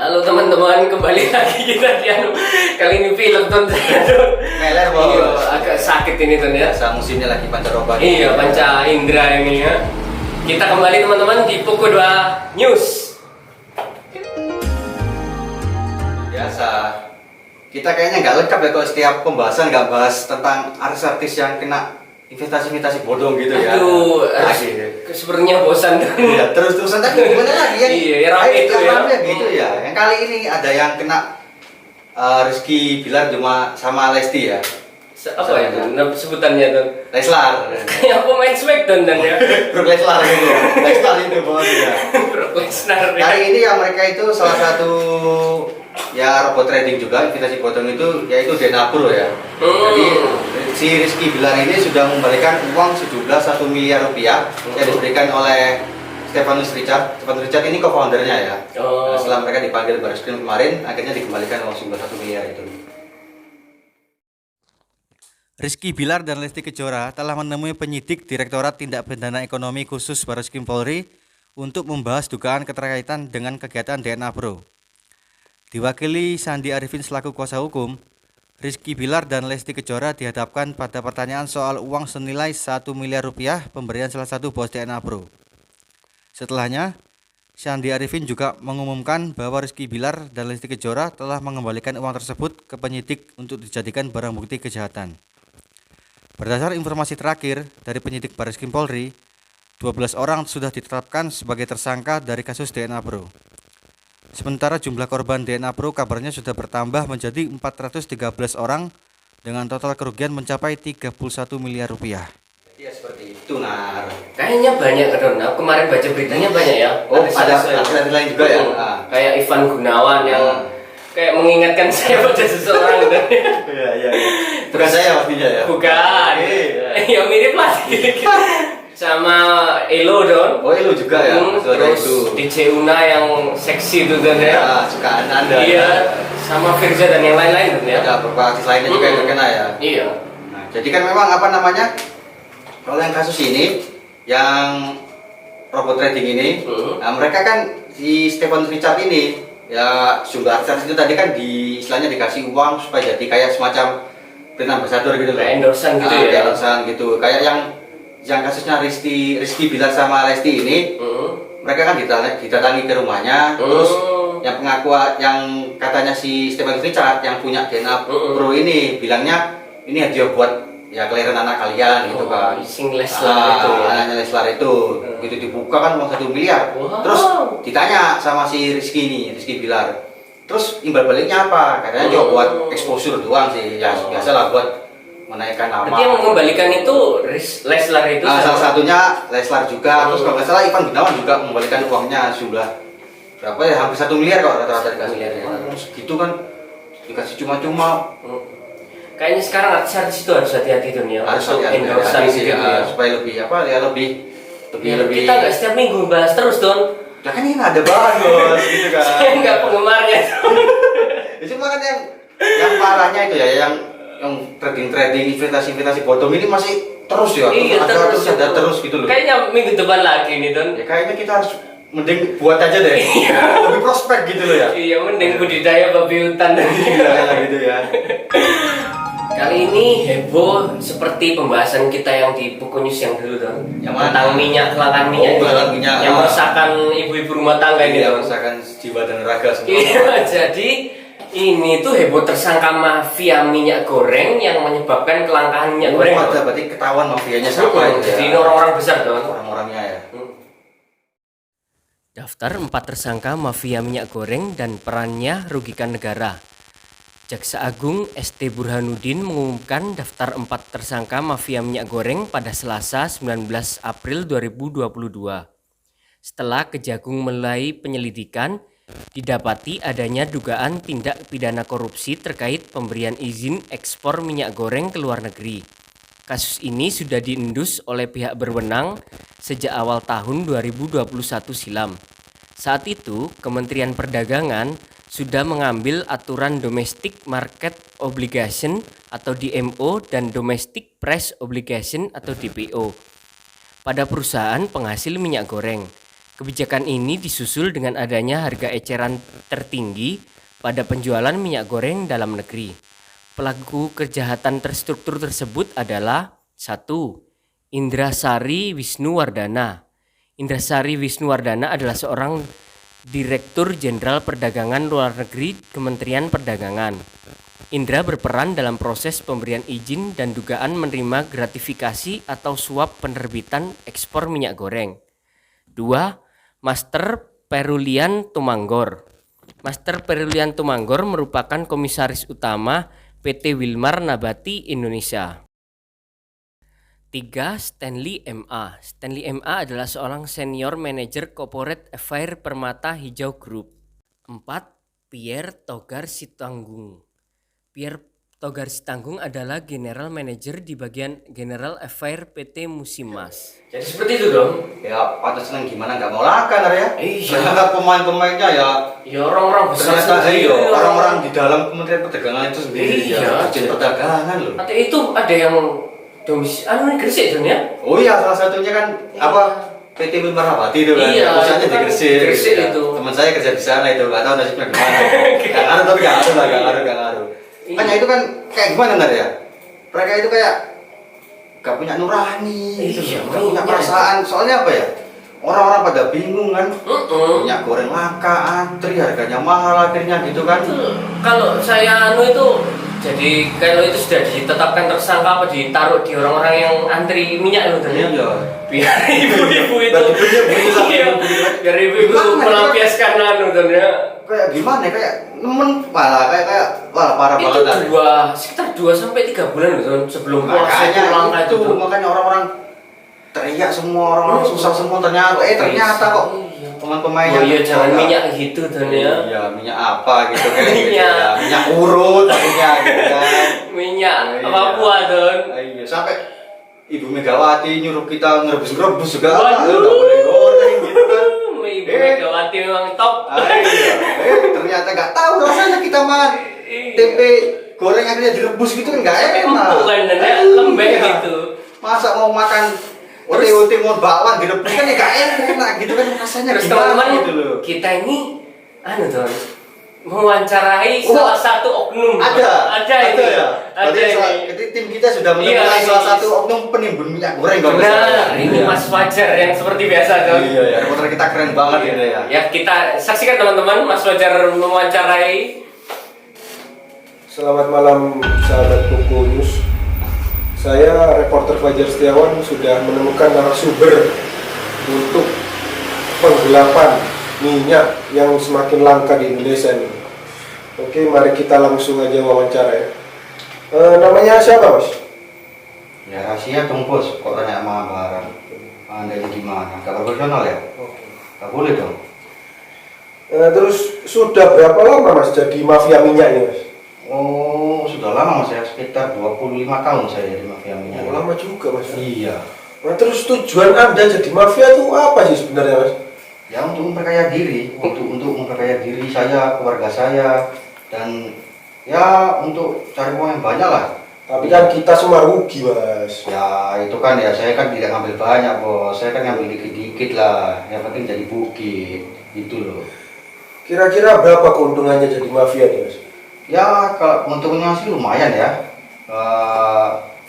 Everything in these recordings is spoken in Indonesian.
Halo teman-teman, kembali lagi kita di kali ini film Ton. Meler bos. Iya, agak sakit ini Ton ya. Biasa musimnya lagi pancaroba. Iya, panca indera ini ya. Kita kembali teman-teman di Pukul 2 News. Biasa. Kita kayaknya nggak lengkap ya kalau setiap pembahasan nggak bahas tentang artis-artis yang kena investasi bodong gitu ya. Aduh, Lagi. sebenarnya bosan Ton. Iya, terus-terusan tadi gimana lagi ya? Iya, rame itu ya. Gitu ya. Yang kali ini ada yang kena Rizky Bilar cuma sama Lesti ya. Apa ya Ton? Sebutannya Ton? Leslar. Kayak pemain Smackdown dan ya. Brock Leslar gitu. Leslar itu bos ya. Brock Lesnar. Ya. Kali ini yang mereka itu salah satu ya robot trading juga investasi bodong itu yaitu Dana Pro ya. Jadi si Rizky Bilar ini sudah mengembalikan uang sejumlah 1 miliar rupiah yang diberikan oleh Stefanus Richard. Stefanus Richard ini co-foundernya ya. Nah, setelah mereka dipanggil Barreskrim kemarin, akhirnya dikembalikan uang sejumlah 1 miliar itu. Rizky Bilar dan Lesti Kejora telah menemui penyidik Direktorat Tindak Pidana Ekonomi Khusus Barreskrim Polri untuk membahas dugaan keterkaitan dengan kegiatan DNA Pro. Diwakili Sandi Arifin selaku kuasa hukum, Rizky Bilar dan Lesti Kejora dihadapkan pada pertanyaan soal uang senilai 1 miliar rupiah pemberian salah satu bos DNA Pro. Setelahnya, Sandi Arifin juga mengumumkan bahwa Rizky Bilar dan Lesti Kejora telah mengembalikan uang tersebut ke penyidik untuk dijadikan barang bukti kejahatan. Berdasar informasi terakhir dari penyidik Barreskrim Polri, 12 orang sudah ditetapkan sebagai tersangka dari kasus DNA Pro. Sementara jumlah korban DNA Pro kabarnya sudah bertambah menjadi 413 orang dengan total kerugian mencapai 31 miliar rupiah. Ya seperti itu Nar. Kayaknya banyak Don. Aku kemarin baca beritanya banyak ya. Oh ada artis lain juga ya. Kayak Ivan Gunawan yang kayak mengingatkan saya pada seseorang Don. Iya. Bukan saya pastinya ya. Bukan. Ya mirip lah. Sama Elo Don. Oh Elo juga ya. Terus itu. DJ Una yang seksi itu Don ya. Ya, sukaan Anda. Iya. Sama Firza dan yang lain-lain Don ya. Ada beberapa artis lainnya juga yang terkena ya. Iya. Nah, jadi kan memang apa namanya? Kalau yang kasus ini, yang robot trading ini, nah mereka kan si Stefan Richard ini, ya jumlah artis itu tadi kan istilahnya dikasih uang supaya jadi kayak semacam brand ambassador gitu loh. Kayak endorsan gitu ya. Endorsan gitu. Kayak yang kasusnya Rizky Bilar sama Lesti ini, mereka kan didatangi ke rumahnya, terus yang pengakuan yang katanya si Stefan Richard yang punya DNA Pro ini bilangnya ini hadiah buat ya kelahiran anak kalian gitu kan. Sing Leslar itu ya. Anaknya Leslar itu gitu dibuka kan uang 1 miliar. Wow. Terus ditanya sama si Rizky Bilar. Terus imbal baliknya apa? Katanya cuma buat exposure doang sih. Ya biasalah buat menaikkan nama. Berarti yang mengembalikan itu Leslar itu Salah satunya Leslar juga. Terus kalau nggak salah Ivan Gunawan juga mengembalikan uangnya jumlah berapa ya? Hampir 1 miliar kok rata-rata dikasih. Terus gitu kan dikasih cuma-cuma. Kayaknya sekarang artis-artis itu harus hati-hati tuh ya. Harus untuk hati-hati endorsan gitu ya. supaya lebih apa ya lebih. Kita nggak setiap minggu bahas terus Don. Nah kan ini ada bahan bos gitu kan. Saya nggak penggemarnya. Cuma kan yang parahnya itu ya yang trading investasi bodong ini masih terus ya. Iya, ada terus gitu loh. Kayaknya minggu depan lagi nih Don. Ya kayaknya kita harus mending buat aja deh. Lebih prospek gitu loh ya. Iya mending budidaya babi hutan. Iya gitu ya. Kali ini heboh seperti pembahasan kita yang di Pukul News yang dulu Don. Yang mana? Tentang minyak, kelangkaan minyak. Kelangkaan minyak. Yang meresahkan ibu-ibu rumah tangga ini Iya, Don. misalkan jiwa dan raga semua. Iya, jadi ini tuh heboh tersangka mafia minyak goreng yang menyebabkan kelangkaan minyak goreng. Ada berarti ketahuan mafianya siapa itu ya. Jadi ini orang-orang besar Don. Orang-orangnya ya. Daftar 4 tersangka mafia minyak goreng dan perannya rugikan negara. Jaksa Agung ST Burhanuddin mengumumkan daftar 4 tersangka mafia minyak goreng pada Selasa 19 April 2022. Setelah Kejagung mulai penyelidikan, didapati adanya dugaan tindak pidana korupsi terkait pemberian izin ekspor minyak goreng ke luar negeri. Kasus ini sudah diendus oleh pihak berwenang sejak awal tahun 2021 silam. Saat itu, Kementerian Perdagangan sudah mengambil aturan Domestic Market Obligation atau DMO dan Domestic Price Obligation atau DPO pada perusahaan penghasil minyak goreng. Kebijakan ini disusul dengan adanya harga eceran tertinggi pada penjualan minyak goreng dalam negeri. Pelaku kejahatan terstruktur tersebut adalah 1. Indrasari Wisnuwardana. Indrasari Wisnuwardana adalah seorang Direktur Jenderal Perdagangan Luar Negeri Kementerian Perdagangan. Indra berperan dalam proses pemberian izin dan dugaan menerima gratifikasi atau suap penerbitan ekspor minyak goreng. 2. Master Perulian Tumanggor. Master Perulian Tumanggor merupakan komisaris utama PT Wilmar Nabati Indonesia. 3. Stanley M.A. Stanley M.A. adalah seorang senior manager corporate affair Permata Hijau Group. 4. Pierre Togar Sitanggung. Pierre Togar Sitanggung adalah general manager di bagian general affair PT Musimas. Jadi seperti itu dong. Ya pantas seneng gimana nggak mau lakan ya. Iya. Ternyata pemain-pemainnya ya Orang-orang besar ternyata sendiri. orang-orang di dalam Kementerian Perdagangan itu sendiri. Iya. Ya, Dirjen Perdagangan loh. Atau itu ada yang Gresik itu ya? Oh iya, salah satunya kan apa PT Wilmar Nabati itu kan. Iya, Pusatnya itu di kan Gresik. Gresik Ya. itu. Teman saya kerja di sana itu, nggak tahu nasibnya gimana. Nggak ngaruh tapi nggak ngaruh lah, nggak ngaruh. Makanya itu kan kayak gimana ntar ya? Mereka itu kayak gak punya nurani, Iya, gak punya iya. perasaan. Soalnya apa ya? Orang-orang pada bingung kan. Minyak goreng langka, antri, harganya mahal akhirnya gitu kan. Kalau saya itu jadi kalau itu sudah ditetapkan tersangka apa ditaruh di orang-orang yang antri minyak itu ya. Iya. Biar ibu-ibu itu Berarti bener, bener sama Iya, ibu-ibu. biar ibu-ibu Gimana, melampiaskan ya. Kayak gimana ya? Kayak nemen malah kayak wah parah Itu banget. sekitar 2 sampai 3 bulan loh sebelum puasa Makanya itu langka itu makanya orang-orang teriak semua, orang-orang susah semua ternyata kok Iya. pemain-pemainnya. Oh iya jangan minyak gitu ya. Iya, minyak apa gitu kan. Gitu Minyak. ya. Minyak urut artinya gitu kan. Minyak Iya. Papua Don. Iya, sampai Ibu Megawati nyuruh kita ngerebus-ngerebus juga. Waduh. Nggak boleh goreng gitu kan. Ibu Megawati memang top. Iya. Ternyata nggak tahu rasanya kita mah tempe goreng akhirnya direbus gitu kan nggak Sampai enak. empuk kan, dan Iya. lembek gitu. Masa mau makan ote-ote mau bakwan direbus kan ya nggak enak gitu kan rasanya Terus gimana teman-teman gitu loh. kita ini Don mewawancarai salah satu oknum. Ada ini. ya. Ada ini. Jadi tim kita sudah Iya, menemukan ini. salah satu oknum penimbun minyak goreng kalau nggak Nah, salah. ini Iya. Mas Fajar yang seperti biasa Don. Iya ya, reporter kita keren banget gitu ya. Ya kita saksikan teman-teman Mas Fajar mewawancarai. Selamat malam sahabat Koko News. Saya reporter Fajar Setiawan sudah menemukan narasumber untuk penggelapan minyak yang semakin langka di Indonesia ini. Oke, mari kita langsung aja wawancara ya. Namanya siapa, Mas? Ya rahasia dong bos, kok tanya sama barang. Anda ini gimana? Gak profesional ya? Oke. Gak boleh dong. Terus sudah berapa lama Mas jadi mafia minyak ini, Mas? Oh, sudah lama mas ya, sekitar 25 tahun saya di mafia minyak. Oh, lama juga, Mas. Iya. Nah, terus tujuan Anda jadi mafia itu apa sih sebenarnya, Mas? Ya untuk memperkaya diri, untuk memperkaya diri saya, keluarga saya, dan ya untuk cari uang yang banyak lah. Tapi kan kita semua rugi, Mas. Ya itu kan ya, saya kan tidak ngambil banyak bos, saya kan ngambil dikit-dikit lah, yang penting jadi bukit, gitu loh. Kira-kira berapa keuntungannya jadi mafia nih, Mas? Ya kalau untungnya sih lumayan ya.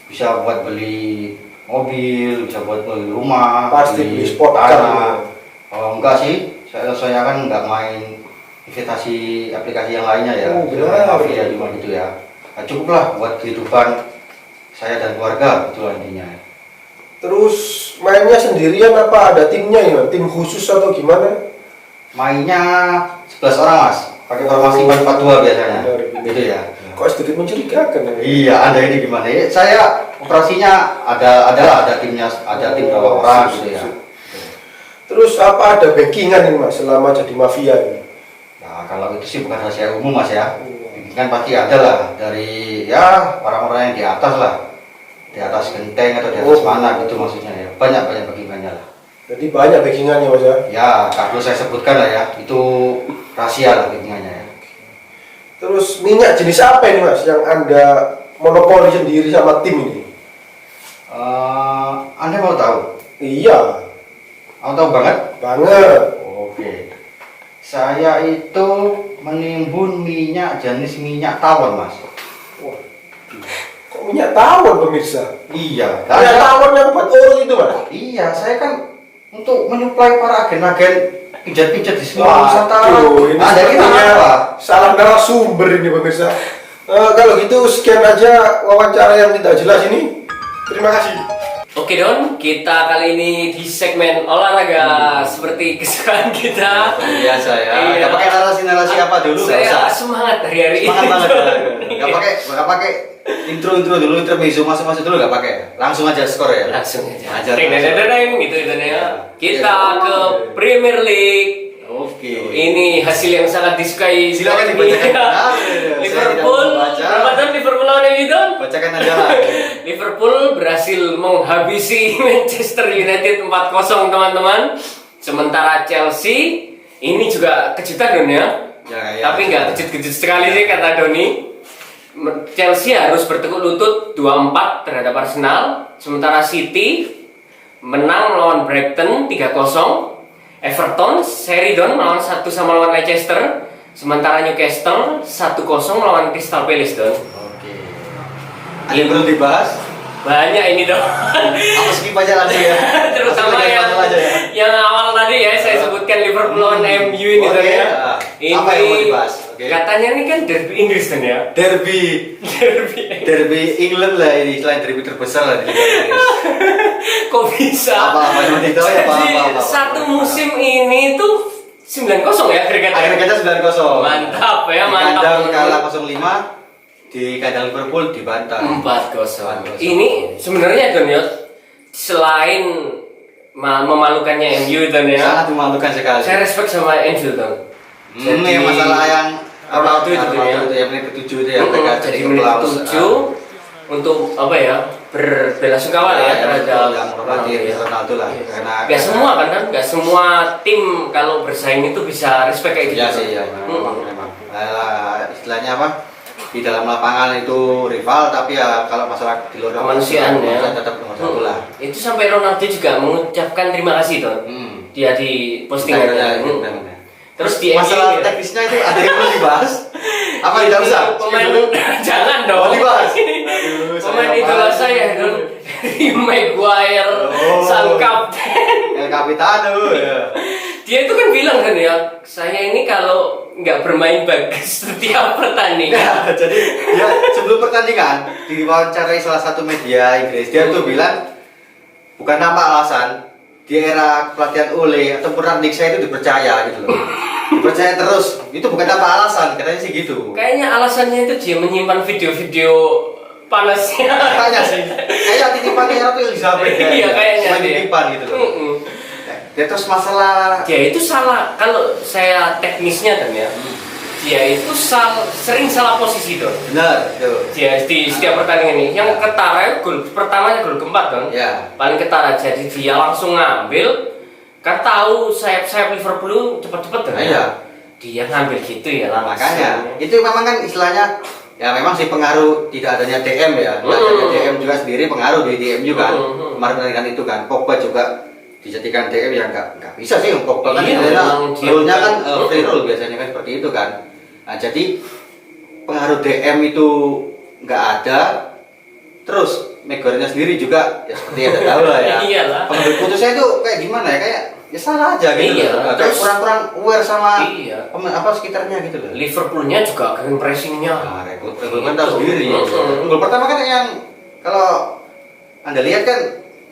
Bisa buat beli mobil, bisa buat beli rumah, Pasti beli sport car. tanah. Kalau enggak sih, saya kan nggak main investasi aplikasi yang lainnya ya. Oh, Saya benar. mafia cuma gitu ya. Nah, cukuplah buat kehidupan saya dan keluarga, itulah intinya. Terus mainnya sendirian apa ada timnya ya? Tim khusus atau gimana? Mainnya 11 orang mas, pakai formasi 4-4-2 biasanya. Gitu ya. Kok sedikit mencurigakan ya? Iya, Anda ini gimana ya? Saya operasinya ada timnya, ada tim berapa orang gitu ya. Terus apa ada backingan nih, Mas, selama jadi mafia ini? Nah, kalau itu sih bukan rahasia umum mas ya. Kan pasti ada lah dari ya orang-orang yang di atas lah, di atas genteng atau di atas mana gitu maksudnya ya. Banyak backingannya lah. Jadi banyak backingannya, Mas ya? Ya, tak perlu saya sebutkan lah ya. Itu rahasia lah backingannya ya. Terus minyak jenis apa ini, Mas, yang Anda monopoli sendiri sama tim ini? Anda mau tahu? Iya. Kamu tahu banget? Banget. Oke. Saya itu menimbun minyak jenis minyak tawon, Mas. Wah, kok minyak tawon pemirsa? Iya. Minyak tawon yang buat urut itu, Mas? Iya, saya kan untuk menyuplai para agen-agen pijat-pijat di semua Nusantara. Waduh, ini Ada kita sepertinya apa? salah narasumber ini pemirsa. Kalau gitu sekian aja wawancara yang tidak jelas ini. Terima kasih. Oke Don, kita kali ini di segmen olahraga seperti kesukaan kita. Biasa ya. Iya. Nggak pakai narasi-narasi apa dulu, nggak Saya usah. semangat hari-hari Semangat ini. banget. Don. Nggak pakai intro dulu, intermezzo masuk dulu nggak pakai. Langsung aja skor ya. Langsung aja. Ajar. Deng gitu ya. Kita ke Premier League. Oke. Ini hasil yang sangat disukai. Silakan Ini, dibacakan. ya. Nah, Liverpool, saya tidak membaca. berapa tahun Liverpool lawan MU Don? Bacakan aja lah. Liverpool berhasil menghabisi Manchester United 4-0 teman-teman. Sementara Chelsea ini juga kejutan Don ya. Ya, Tapi nggak kejut-kejut sekali sih kata Doni. Chelsea harus bertekuk lutut 2-4 terhadap Arsenal. Sementara City menang melawan Brighton 3-0. Everton seri Don melawan 1 sama lawan Leicester. Sementara Newcastle 1-0 melawan Crystal Palace Don. Oke. Ada yang perlu dibahas? Banyak ini Don. Apa skip aja langsung ya? Terutama Langsung yang aja ya. yang awal tadi ya saya sebutkan Liverpool lawan MU ini Don Oke. ya. Apa yang mau dibahas? Oke. Katanya ini kan derby Inggris Don ya. Derby Derby England lah ini, selain derby terbesar lah di Liga Inggris. kok bisa? Apa yang mau ditahu ya? Jadi satu musim ini tuh 9-0 ya agregatnya. Agregatnya 9-0. Mantap ya, Di mantap. kandang kalah 0-5, di kandang Liverpool dibantai. 4-0. Ini sebenarnya Don ya, selain memalukannya MU Don ya. Sangat memalukan sekali. Saya respect sama Anfield Don. Yang masalah yang Ronaldo itu tuh ya. yang menit ke-7 itu ya, mereka Jadi jadi menit aplaus. ke-7 untuk apa ya? Berbela-sungkawa ya terhadap yang menghormati ya. Ronaldo lah, Iya. karena Nggak semua kan, nggak semua tim kalau bersaing itu bisa respect kayak gitu. Iya sih, ya, memang. Istilahnya apa? Di dalam lapangan itu rival, tapi ya kalau masalah di luar Kemanusiaan ya. tetap nomor satu lah. Itu sampai Ronaldo juga mengucapkan terima kasih Don. Dia di postingannya. Terus di masalah MU, ya. teknisnya itu ada yang perlu dibahas? Apa tidak usah? Pemain jangan dong. Oh, dibahas. Pemain idola saya Don. Harry Maguire, Oh. sang kapten. El Capitano ya. Dia itu kan bilang kan ya, saya ini kalau nggak bermain bagus setiap pertandingan. Ya, jadi dia sebelum pertandingan diwawancarai salah satu media Inggris, dia tuh bilang bukan tanpa alasan di era pelatihan Ole atau Rangnick saya itu dipercaya gitu loh. Dipercaya terus, itu bukan tanpa alasan, katanya sih gitu. Kayaknya alasannya itu dia menyimpan video-video panasnya. Kayaknya sih, kayak titipannya Ratu Elizabeth ya. Iya, kayaknya Main dia. titipan gitu loh. Mm-mm. Ya, terus masalah Dia itu salah, kalau saya teknisnya kan ya, dia itu sering salah posisi Don. benar tuh. Dia di setiap pertandingan ini, yang ketara gol pertamanya gol keempat Don. Ya. Paling ketara, jadi dia langsung ngambil, kan tahu sayap-sayap Liverpool cepet-cepet kan? Nah, iya. Dia ngambil gitu ya langsung. Makanya itu memang kan istilahnya ya memang sih pengaruh tidak adanya DM ya. Tidak adanya DM juga sendiri pengaruh di DM juga. Kemarin pertandingan itu kan Pogba juga dijadikan DM yang nggak bisa sih Pogba kan Iya, istilahnya memang dia rule-nya kan bukan. free rule biasanya kan seperti itu kan. Nah, jadi pengaruh DM itu nggak ada. Terus Maguire-nya sendiri juga ya seperti yang Anda tahu lah ya. Iyalah. Pengambil putusnya itu kayak gimana ya, kayak ya salah aja gitu Iya, loh. Kayak terus- kurang-kurang aware sama Iya. apa sekitarnya gitu loh. Liverpoolnya juga gegen pressingnya. Nah, Rebel kan tahu sendiri. Mm-mm. Gol pertama kan yang kalau Anda lihat kan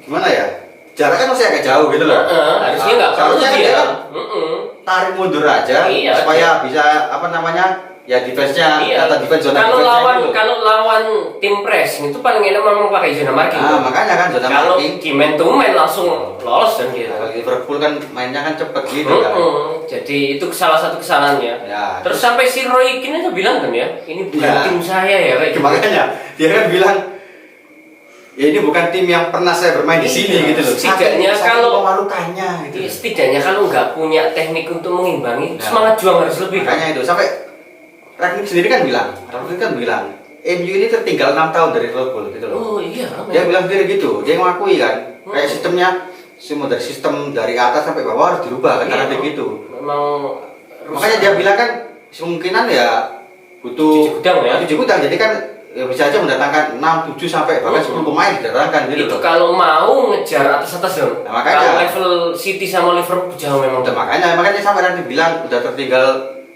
gimana ya? Jarak kan masih agak jauh gitu loh. Harusnya nggak perlu Seharusnya kan dia. dia kan Mm-mm. tarik mundur aja Iya, supaya bisa apa namanya? Ya defense-nya Iya. atau defense zona Kalau defense-nya lawan gitu loh. kalau lawan tim press itu paling enak memang pakai zona marking. Nah, makanya kan zona Kalau marking. di man to man langsung lolos dan gitu. Kalau Liverpool kan mainnya kan cepet gitu kan. Jadi itu salah satu kesalahannya. Ya. Terus sampai si Roy Keane aja bilang kan ya, ini bukan Ya. tim saya ya kayak gitu. Makanya dia kan bilang ya ini bukan tim yang pernah saya bermain di sini Iya, gitu loh. setidaknya Saking kalau- memalukannya gitu. Iya, setidaknya kalau nggak punya teknik untuk mengimbangi, Ya. semangat juang harus lebih. Makanya itu sampai Rangnick sendiri kan bilang, MU ini tertinggal 6 tahun dari Liverpool gitu loh. Oh iya. Dia bilang sendiri gitu, dia ngakui kan, kayak sistemnya semua dari sistem dari atas sampai bawah harus dirubah kan karena Iya, begitu. Memang Makanya dia bilang kan kemungkinan ya butuh Cuci gudang ya? cuci gudang. Jadi kan ya bisa aja mendatangkan 6, 7 sampai bahkan 10 pemain didatangkan gitu itu loh. kalau mau ngejar atas dong. Nah, makanya. Kalau level City sama Liverpool jauh memang. Udah, makanya sampai nanti bilang udah tertinggal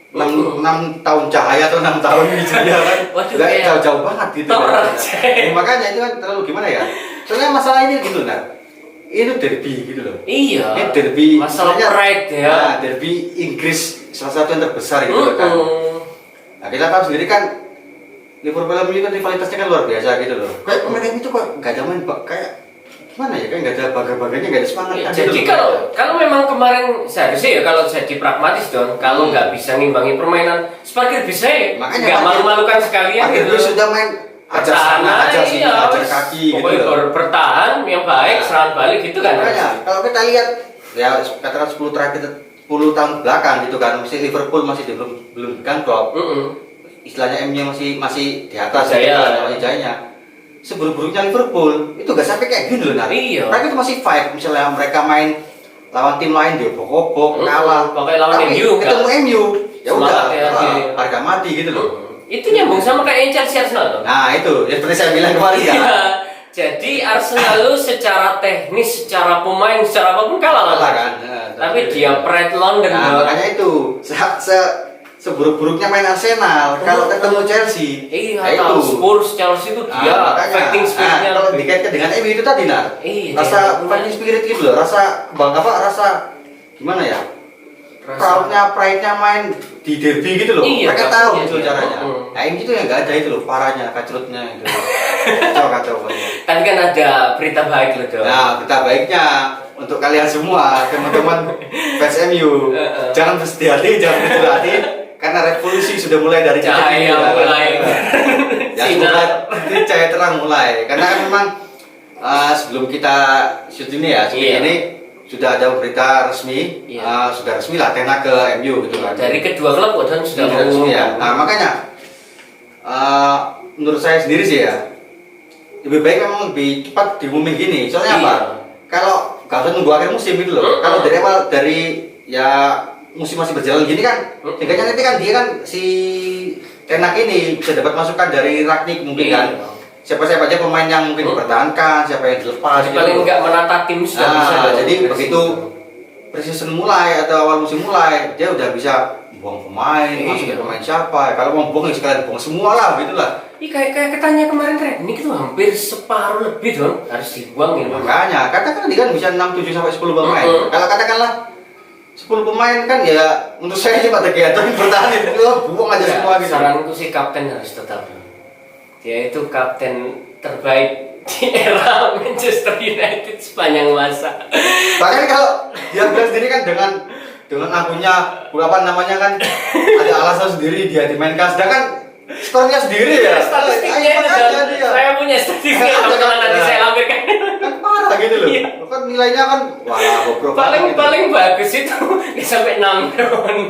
6 tahun cahaya atau 6 tahun hijriah kan. Waduh, Udah kayak jauh-jauh banget gitu. Thor kan. aja. Makanya itu kan terlalu gimana ya? Soalnya masalah ini gitu nah. Ini derby gitu loh. Iya. Ini derby Masalah istilahnya, pride ya. Nah, derby Inggris salah satu yang terbesar gitu loh kan. Nah, kita tahu sendiri kan Liverpool ini kan rivalitasnya kan luar biasa gitu loh. Kayak pemain itu kok nggak ada main kayak gimana ya? Kayak nggak ada bangga-bangganya, nggak ada semangat Ya, kan jadi gitu loh. kalau memang kemarin seharusnya ya kalau jadi pragmatis dong, kalau nggak bisa ngimbangi permainan, Sparkir bisa ya Makanya nggak malu-malukan sekalian Akhir gitu. sudah main ajar sana, ajar sini, ajar kaki gitu pokoknya loh. bertahan yang baik, serangan balik gitu kan. Makanya kalau kita lihat ya katakan 10 tahun belakang gitu kan, masih Liverpool masih belum kan Klopp. Istilahnya M-nya masih di atas Jaya. gitu kan, masih jayanya. Seburuk-buruknya Liverpool itu gak sampai kayak gini loh Nar. Iya. Mereka itu masih fight, misalnya mereka main lawan tim lain dia obok-obok, kalah. Pokoknya lawan Tapi MU, ketemu MU, ya udah semangat ya, iya. harga mati gitu loh. Itu nyambung sama kayak Chelsea Arsenal tuh. Nah itu, ya seperti saya bilang kemarin ya. Iya. Jadi Arsenal lu secara teknis, secara pemain, secara apapun kalah Kalah kan. Nah, tapi dia pride London Nah, dong. makanya itu seburuk-buruknya main Arsenal kalau ketemu Chelsea. Iya, nah, tahu itu Spurs, Chelsea itu dia makanya. fighting spiritnya. Kalau dikaitkan dengan MU itu tadi nah, Iya, rasa dia fighting spirit gitu loh, rasa rasa gimana ya? Pride-nya main di derby gitu loh. Iya, Mereka pastinya tahu gitu dia. caranya. Nah, MU itu yang nggak ada itu loh, parahnya, kacrutnya itu. Kacau pokoknya. Tapi kan ada berita baik loh dong. Nah, berita baiknya untuk kalian semua, teman-teman fans MU, jangan bersedih hati, jangan berkecil hati, karena revolusi sudah mulai dari titik Cahaya ini, ya. mulai. Ya, Sinar. mulai cahaya terang mulai. Karena kan memang sebelum kita shoot ini ya, Iya. ini sudah ada berita resmi, Iya. sudah resmi lah Ten Hag ke MU gitu kan. Dari kedua klub dan sudah Sudah resmi ya. mengumumkan. Nah, makanya menurut saya sendiri sih ya, lebih baik memang lebih cepat diumumin gini. Soalnya Iya. apa? Kalau gak usah nunggu akhir musim gitu loh. Kalau dari awal ya musim masih berjalan gini kan, sehingga nanti kan dia kan si Ten Hag ini bisa dapat masukan dari Ragnik mungkin Iya. kan. Siapa-siapa aja pemain yang mungkin dipertahankan, siapa yang dilepas. Jadi paling enggak menata tim sudah bisa. dong. Jadi Dari begitu situ. preseason mulai atau awal musim mulai, dia udah bisa buang pemain, Iya. masukin pemain siapa. Kalau mau buang ya sekalian buang semua lah, gitulah. Ih, kayak katanya kemarin Ragnik itu hampir separuh lebih dong harus dibuang gitu. Makanya, katakan dia kan bisa 6, 7 sampai 10 pemain. Kalau katakanlah 10 pemain kan ya menurut saya cuma kegiatan bertahan itu buang aja semua gitu. Saranku sih kapten harus tetap. Dia itu kapten terbaik di era Manchester United sepanjang masa. Bahkan kalau dia bilang sendiri kan dengan akunnya berapa namanya kan ada alasan sendiri dia dimainkan, sedangkan skornya sendiri ya. Statistiknya itu makanya dan dia. saya punya statistiknya teman-teman nanti saya lampirkan. Kan parah gitu loh. Iya. Kan nilainya kan wah goblok banget gitu. Paling bagus itu dia sampai 6 round.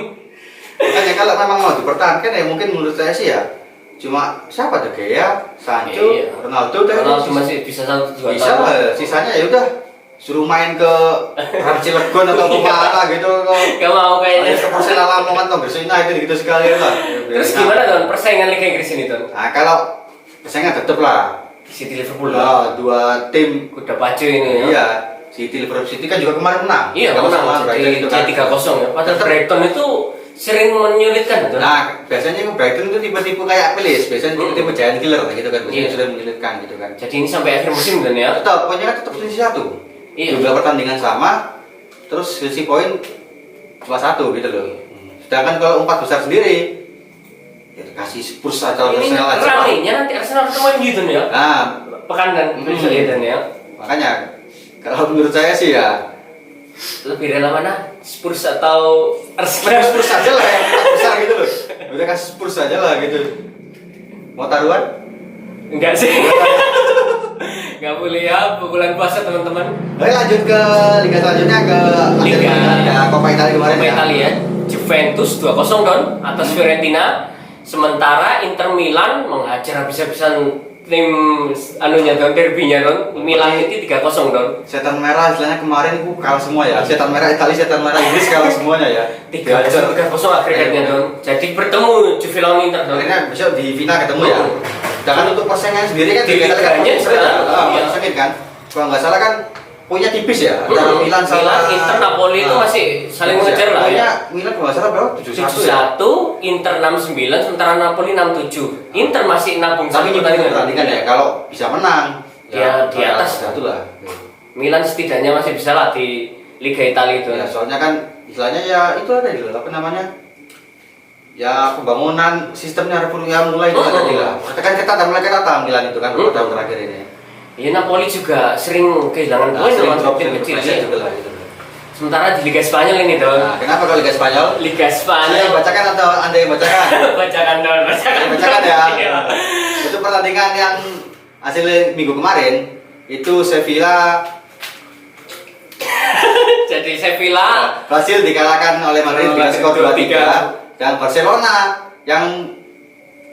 Makanya kalau memang mau dipertahankan ya mungkin menurut saya sih ya cuma siapa De Gea, Sancho, Iya. Ronaldo deh. Ronaldo masih bisa 1-2 Bisa lah, sisanya ya udah suruh main ke Cilegon atau kemana gitu Gak mau kayaknya. ke Persela Lamongan atau Gresik United gitu sekali lah. Terus gimana Don persaingan Liga Inggris ini Don? Nah kalau persaingan tetep lah. City Liverpool Nah, dua tim kuda pacu ini ya. iya City Liverpool City kan juga kemarin menang. Iya, Kalau menang sama Brighton itu kan. jadi 3-0 ya. Padahal Brighton itu sering menyulitkan Don. Nah, biasanya Brighton itu tipe-tipe kayak Palace, biasanya tipe-tipe giant killer gitu kan, biasanya Iya. sudah menyulitkan gitu kan. Jadi ini sampai akhir musim Don ya. Tetap, pokoknya kan tetap selisih 1. Iya. Jumlah pertandingan sama, terus selisih poin cuma 1 gitu loh. Sedangkan kalau 4 besar sendiri, ya dikasih Spurs atau Ini Arsenal aja. rame-nya nanti Arsenal ketemu MU Don ya. Nah, Pekan dan besok ya Don ya. makanya kalau menurut saya sih ya Lebih rela mana? Spurs atau Arsenal? Spurs aja lah yang 4 besar gitu loh. Udah kasih Spurs aja lah gitu. Mau taruhan? Enggak sih. Enggak boleh ya bulan puasa teman-teman. Oke lanjut ke liga selanjutnya ke Liga. Coppa Italia kemarin Coppa ya. Italia, Juventus 2-0 Don atas Fiorentina. Sementara Inter Milan menghajar habis-habisan tim anunya Don, derbynya Don, Milan itu 3-0 Don. Setan merah istilahnya kemarin itu kalah semua ya. Setan merah Italia, setan merah Inggris kalah semuanya ya. 3-0 agregatnya Don. Jadi bertemu Juve lawan Inter Don. Akhirnya besok di final ketemu ya. Sedangkan untuk persaingan sendiri kan liganya sakit kan. Kalau nggak salah kan punya tipis ya antara Milan sama Inter, Napoli itu masih saling mengejar lah ya. Milan kalau nggak salah berapa? 7-1 ya. 7-1, Inter 6-9, sementara Napoli 6-7. Inter masih nabung Tapi satu pertandingan ya kalau bisa menang ya di atas satu lah. Milan setidaknya masih bisa lah di Liga Italia itu. Ya, soalnya kan istilahnya ya itu ada di apa namanya? Ya pembangunan sistemnya yang mulai itu ada lah. Kan mulai ketat Milan itu kan beberapa tahun terakhir ini. Ya Napoli juga sering kehilangan poin sama tim kecil ya. Sementara di Liga Spanyol ini Don. Nah, kenapa kalau Liga Spanyol? Liga Spanyol. Saya bacakan atau Anda yang bacakan? Bacakan Don, Bacakan ya. Iya. Itu pertandingan yang hasil minggu kemarin itu Sevilla Jadi Sevilla berhasil dikalahkan oleh Madrid dengan skor 2-3 dan Barcelona yang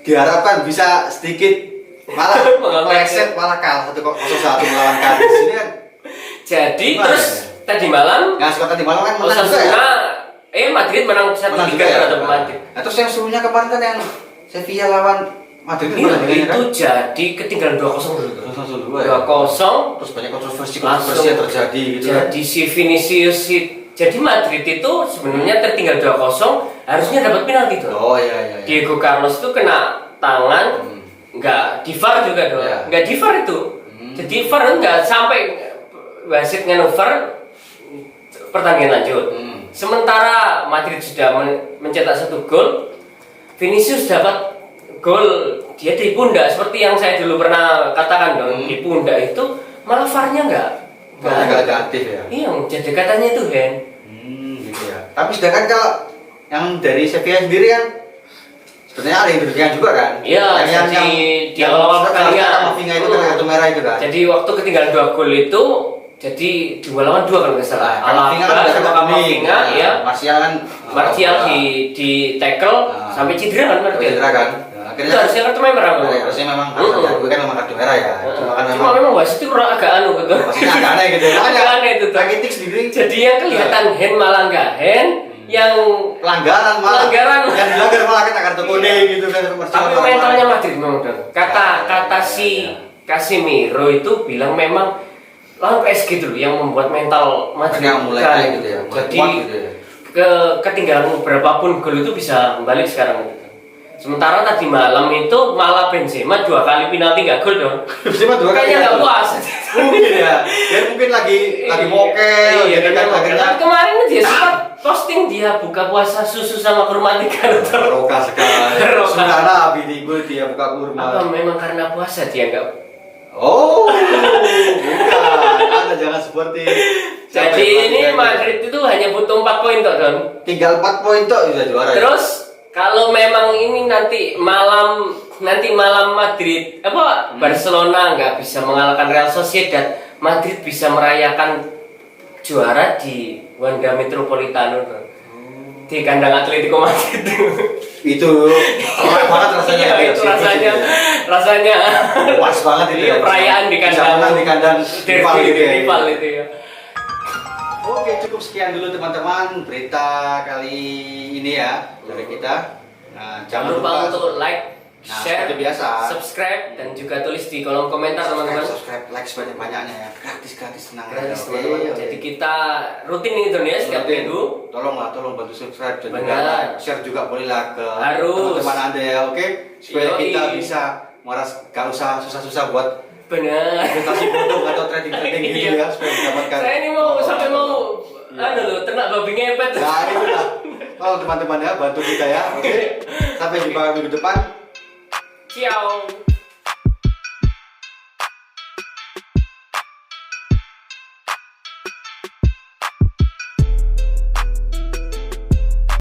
diharapkan bisa sedikit malah meleset malah kalah 1-0 melawan Cadiz ini kan. Jadi gimana terus ya? tadi malam Nah, skor tadi malam kan menang juga ya. Madrid menang 1-3 Menang juga ya. terhadap Madrid. Nah, terus yang sebelumnya kemarin kan yang Sevilla lawan Madrid Iya, kan? itu jadi ketinggalan 2-0 dulu. 2-0 ya. 2-0 Terus banyak kontroversi langsung yang terjadi gitu kan. jadi si Vinicius jadi Madrid itu sebenarnya tertinggal 2-0 harusnya dapat penalti tuh. Oh iya. Diego Carlos itu kena tangan nggak di VAR juga dong. Iya. Nggak di VAR itu. Jadi VAR nggak sampai wasit nge-VAR pertandingan lanjut. Sementara Madrid sudah mencetak 1 gol, Vinicius dapat gol dia di pundak seperti yang saya dulu pernah katakan dong, di pundak itu malah VAR-nya nggak aktif ya. Iya, jadi katanya itu hand. Gitu ya. Tapi sedangkan kalau yang dari Sevilla sendiri kan sebenarnya ada yang dirugikan juga kan? Iya, jadi di awal pertandingan itu kan kartu merah itu kan. Jadi waktu ketinggalan 2 gol itu jadi 2 lawan 2 kalau nggak salah. Kamavinga kan udah kena kuning. Ya. Martial kan di tackle sampai cedera kan Martial. Cedera kan. Itu harusnya kartu merah. Harusnya memang memang kartu merah ya. Cuma memang wasit itu agak anu gitu. Maksudnya agak aneh gitu. Agak aneh itu tuh. Rakitic sendiri. Jadi yang kelihatan hand malah nggak hand, yang pelanggaran yang dilanggar malah kena kartu kuning gitu kan. Tapi mentalnya Madrid memang Don. Kata si Casemiro itu bilang memang lawan PSG dulu yang membuat mental Madrid mulai gitu ya. Jadi ketinggalan berapapun gol itu bisa balik sekarang gitu. Sementara tadi malam itu malah Benzema 2 kali penalti nggak gol dong. Benzema 2 kali. Kayaknya nggak puas. Mungkin ya. Dia mungkin lagi mokel. Iya gitu kan akhirnya. Kemarin dia sempat posting dia buka puasa susu sama kurma 3 Roka sekali. Sementara bini gue dia buka kurma. Apa memang karena puasa dia nggak? Oh, bukan. Anda jangan seperti. Jadi ini Madrid itu hanya butuh 4 poin toh Don. Tinggal 4 poin toh bisa juara. Terus kalau memang ini nanti malam Madrid Barcelona nggak bisa mengalahkan Real Sociedad, Madrid bisa merayakan juara di Wanda Metropolitano di kandang Atletico Madrid. Itu enak banget rasanya. Iya, itu rasanya puas banget itu. Iya, perayaan di kandang rival itu ya. Oke, cukup sekian dulu teman-teman berita kali ini ya dari kita. Nah, Jangan lupa untuk like, share, seperti biasa, subscribe, dan juga tulis di kolom komentar teman-teman. Subscribe, like sebanyak-banyaknya ya, gratis tenang Gratis aja. teman-teman. Jadi kita rutin ini tuh ya setiap minggu. Tolong bantu subscribe dan Benar. juga share juga bolehlah ke Harus. teman-teman Anda ya, oke? Supaya Yoi. kita bisa gak usah susah-susah buat Benar. investasi bodong atau trading gitu ya, supaya mendapatkan. Saya ini sampai mau ternak babi ngepet. Nah itu lah. Kalau teman-teman ya bantu kita ya, oke? Sampai jumpa minggu depan. Ciao.